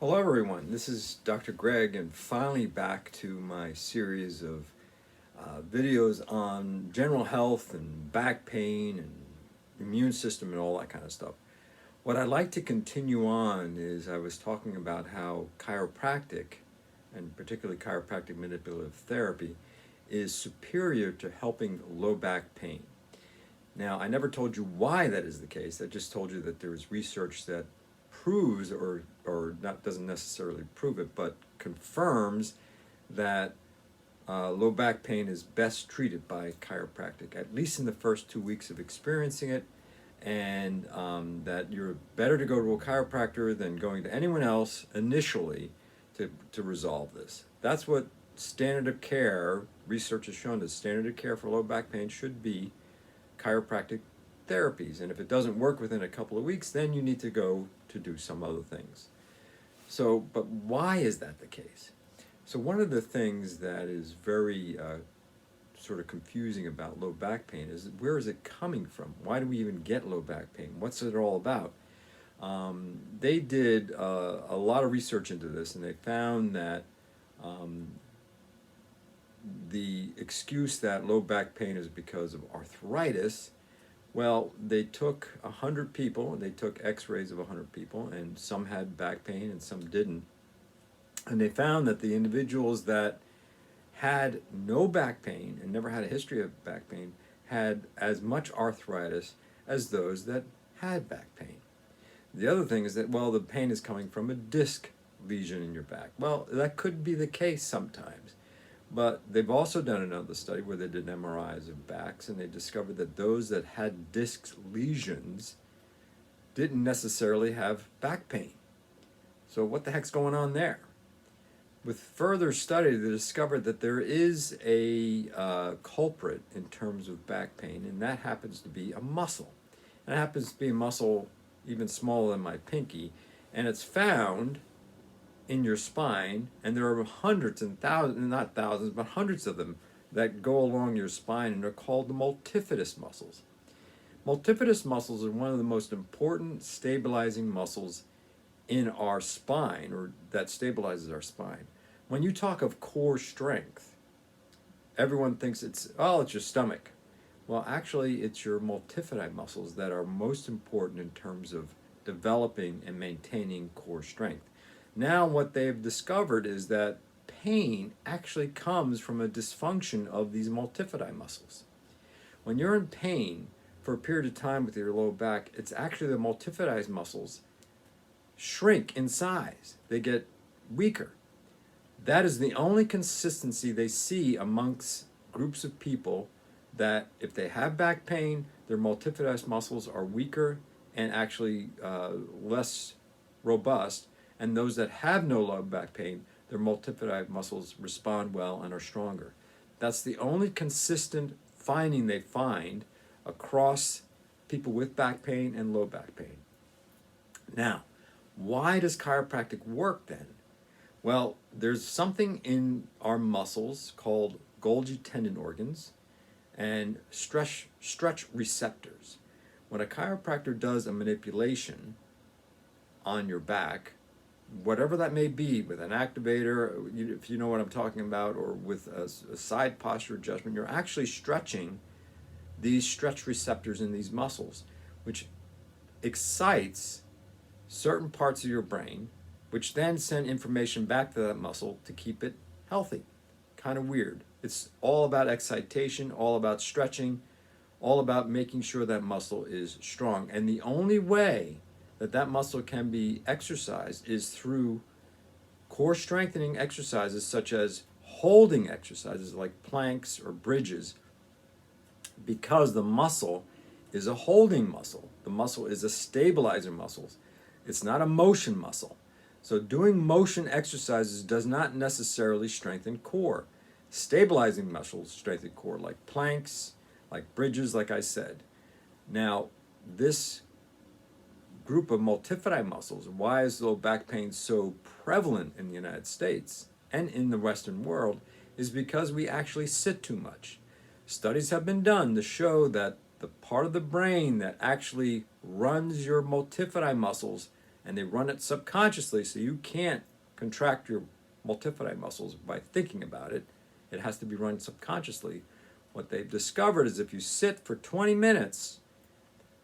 Hello everyone, this is Dr. Greg and finally back to my series of videos on general health and back pain and immune system and all that kind of stuff. What I'd like to continue on is I was talking about how chiropractic, and particularly chiropractic manipulative therapy, is superior to helping low back pain. Now, I never told you why that is the case. I just told you that there is research that proves or not doesn't necessarily prove it, but confirms that low back pain is best treated by chiropractic, at least in the first 2 weeks of experiencing it, and that you're better to go to a chiropractor than going to anyone else initially to resolve this. That's what standard of care, research has shown that standard of care for low back pain should be chiropractic therapies. And if it doesn't work within a couple of weeks, then you need to go to do some other things. So, but why is that the case? So one of the things that is very sort of confusing about low back pain is where is it coming from? Why do we even get low back pain? What's it all about? They did a lot of research into this, and they found that the excuse that low back pain is because of arthritis, well, they took 100 people, they took x-rays of 100 people, and some had back pain and some didn't. And they found that the individuals that had no back pain and never had a history of back pain had as much arthritis as those that had back pain. The other thing is that, well, the pain is coming from a disc lesion in your back. Well, that could be the case sometimes. But they've also done another study where they did MRIs of backs, and they discovered that those that had disc lesions didn't necessarily have back pain. So what the heck's going on there? With further study, they discovered that there is a culprit in terms of back pain, and that happens to be a muscle. And it happens to be a muscle even smaller than my pinky, and it's found in your spine, and there are hundreds and thousands, not thousands, but hundreds of them that go along your spine, and they're called the multifidus muscles. Multifidus muscles are one of the most important stabilizing muscles in our spine, or that stabilizes our spine. When you talk of core strength, everyone thinks it's your stomach. Well, actually, it's your multifidi muscles that are most important in terms of developing and maintaining core strength. Now what they've discovered is that pain actually comes from a dysfunction of these multifidi muscles. When you're in pain for a period of time with your low back, it's actually the multifidi muscles shrink in size. They get weaker. That is the only consistency they see amongst groups of people, that if they have back pain, their multifidus muscles are weaker and actually less robust. And those that have no low back pain, their multifidi muscles respond well and are stronger. That's the only consistent finding they find across people with back pain and low back pain. Now, why does chiropractic work then? Well, there's something in our muscles called Golgi tendon organs and stretch receptors. When a chiropractor does a manipulation on your back, whatever that may be, with an activator, if you know what I'm talking about, or with a side posture adjustment, you're actually stretching these stretch receptors in these muscles, which excites certain parts of your brain, which then send information back to that muscle to keep it healthy. Kind of weird. It's all about excitation, all about stretching, all about making sure that muscle is strong. And the only way that muscle can be exercised is through core strengthening exercises, such as holding exercises like planks or bridges, because the muscle is a holding muscle. The muscle is a stabilizer muscle. It's not a motion muscle. So doing motion exercises does not necessarily strengthen core. Stabilizing muscles strengthen core, like planks, like bridges, like I said. Now, this group of multifidi muscles, why is low back pain so prevalent in the United States and in the Western world, is because we actually sit too much. Studies have been done to show that the part of the brain that actually runs your multifidi muscles and they run it subconsciously, so you can't contract your multifidi muscles by thinking about it. It has to be run subconsciously. What they've discovered is if you sit for 20 minutes,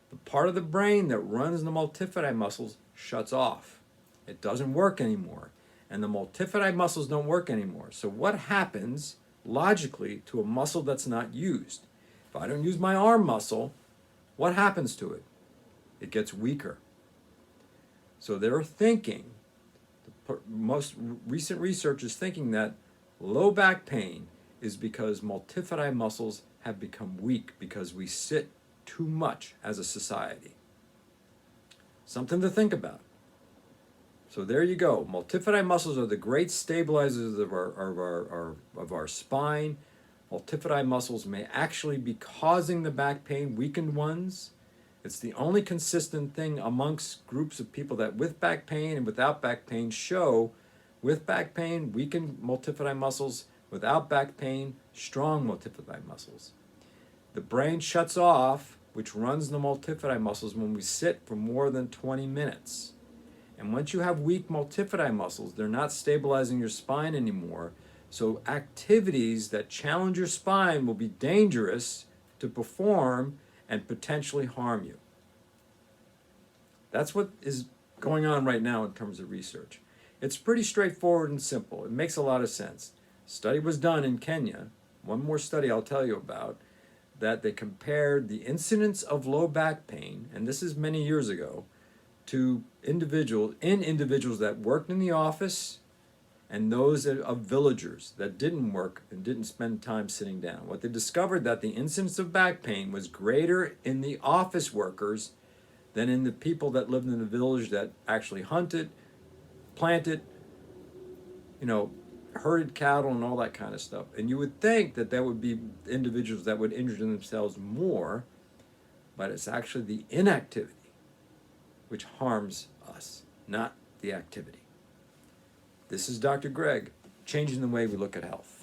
the part of the brain that runs the multifidi muscles shuts off. It doesn't work anymore. And the multifidi muscles don't work anymore. So what happens logically to a muscle that's not used? If I don't use my arm muscle, what happens to it? It gets weaker. So they're thinking, the most recent research is thinking that low back pain is because multifidi muscles have become weak because we sit too much as a society. Something to think about. So there you go. Multifidi muscles are the great stabilizers of our spine. Multifidi muscles may actually be causing the back pain, weakened ones. It's the only consistent thing amongst groups of people that with back pain and without back pain show with back pain, weakened multifidi muscles, without back pain, strong multifidi muscles. The brain shuts off, which runs the multifidi muscles when we sit for more than 20 minutes. And once you have weak multifidi muscles, they're not stabilizing your spine anymore. So activities that challenge your spine will be dangerous to perform and potentially harm you. That's what is going on right now in terms of research. It's pretty straightforward and simple. It makes a lot of sense. A study was done in Kenya, one more study I'll tell you about, that they compared the incidence of low back pain, and this is many years ago, to individuals that worked in the office and those of villagers that didn't work and didn't spend time sitting down. What they discovered that the incidence of back pain was greater in the office workers than in the people that lived in the village that actually hunted, planted, herded cattle and all that kind of stuff. And you would think that there would be individuals that would injure themselves more, but it's actually the inactivity which harms us, not the activity. This is Dr. Greg, changing the way we look at health.